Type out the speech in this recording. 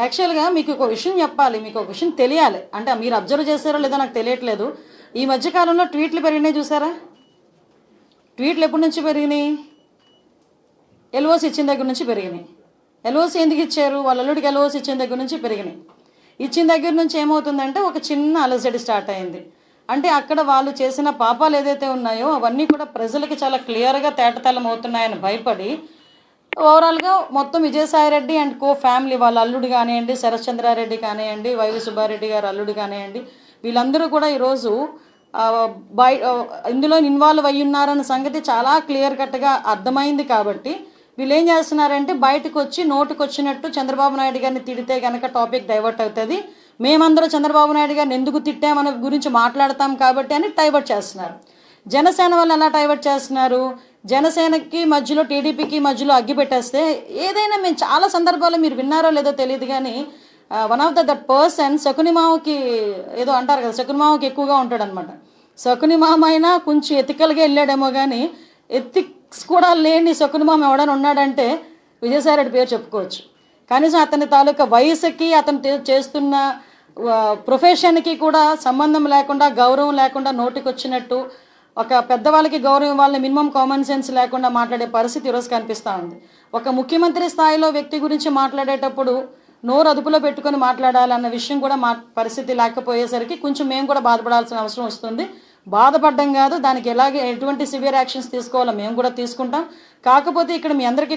యాక్చువల్గా మీకు ఒక విషయం చెప్పాలి, మీకు ఒక విషయం తెలియాలి. అంటే మీరు అబ్జర్వ్ చేశారో లేదో నాకు తెలియట్లేదు. ఈ మధ్యకాలంలో ట్వీట్లు పెరిగినాయి చూసారా? ట్వీట్లు ఎప్పటి నుంచి పెరిగినాయి? ఎల్ఓసి ఇచ్చిన దగ్గర నుంచి పెరిగినాయి. ఎల్ఓసి ఎందుకు ఇచ్చారు? వాళ్ళ అల్లుడికి ఎల్ఓసి ఇచ్చిన దగ్గర నుంచి పెరిగినాయి. ఇచ్చిన దగ్గర నుంచి ఏమవుతుందంటే ఒక చిన్న అలజడి స్టార్ట్ అయింది. అంటే అక్కడ వాళ్ళు చేసిన పాపాలు ఏదైతే ఉన్నాయో అవన్నీ కూడా ప్రజలకి చాలా క్లియర్గా తేటతెల్లం అవుతున్నాయని భయపడి ఓవరాల్గా మొత్తం విజయసాయిరెడ్డి అండ్ కో ఫ్యామిలీ వాళ్ళ అల్లుడు కానివ్వండి, శరత్చంద్రారెడ్డి కానివ్వండి, వైవి సుబ్బారెడ్డి గారు అల్లుడు కానివ్వండి, వీళ్ళందరూ కూడా ఈరోజు ఇందులో ఇన్వాల్వ్ అయ్యి ఉన్నారన్న సంగతి చాలా క్లియర్ కట్గా అర్థమైంది. కాబట్టి వీళ్ళు ఏం చేస్తున్నారంటే బయటకు వచ్చి నోటుకు వచ్చినట్టు చంద్రబాబు నాయుడు గారిని తిడితే కనుక టాపిక్ డైవర్ట్ అవుతుంది, మేమందరూ చంద్రబాబు నాయుడు గారిని ఎందుకు తిట్టామన్న గురించి మాట్లాడతాం కాబట్టి అని డైవర్ట్ చేస్తున్నారు. జనసేన వాళ్ళు ఎలా డైవర్ట్ చేస్తున్నారు? జనసేనకి మధ్యలో టీడీపీకి మధ్యలో అగ్గి పెట్టేస్తే ఏదైనా మేము చాలా సందర్భాల్లో మీరు విన్నారో లేదో తెలియదు కానీ one of that person Shakuni మామకి ఏదో అంటారు కదా, శకుని మామకి ఎక్కువగా ఉంటాడనమాట. శకుని మామ అయినా కొంచెం ఎథికల్గా వెళ్ళాడేమో కానీ ఎథిక్స్ కూడా లేని శకుని మామ ఎవడైనా ఉన్నాడంటే విజయసాయిరెడ్డి పేరు చెప్పుకోవచ్చు. కనీసం అతని తాలూకా వయసుకి అతను చేస్తున్న ప్రొఫెషన్కి కూడా సంబంధం లేకుండా, గౌరవం లేకుండా నోటికి వచ్చినట్టు ఒక పెద్దవాళ్ళకి గౌరవం ఇవ్వాలని మినిమం కామన్ సెన్స్ లేకుండా మాట్లాడే పరిస్థితి ఈరోజు కనిపిస్తూ ఉంది. ఒక ముఖ్యమంత్రి స్థాయిలో వ్యక్తి గురించి మాట్లాడేటప్పుడు నోరు అదుపులో పెట్టుకొని మాట్లాడాలన్న విషయం కూడా పరిస్థితి లేకపోయేసరికి కొంచెం మేము కూడా బాధపడాల్సిన అవసరం వస్తుంది. బాధపడడం కాదు, దానికి ఎలాగే ఎటువంటి సివియర్ యాక్షన్స్ తీసుకోవాలో మేము కూడా తీసుకుంటాం. కాకపోతే ఇక్కడ మీ అందరికీ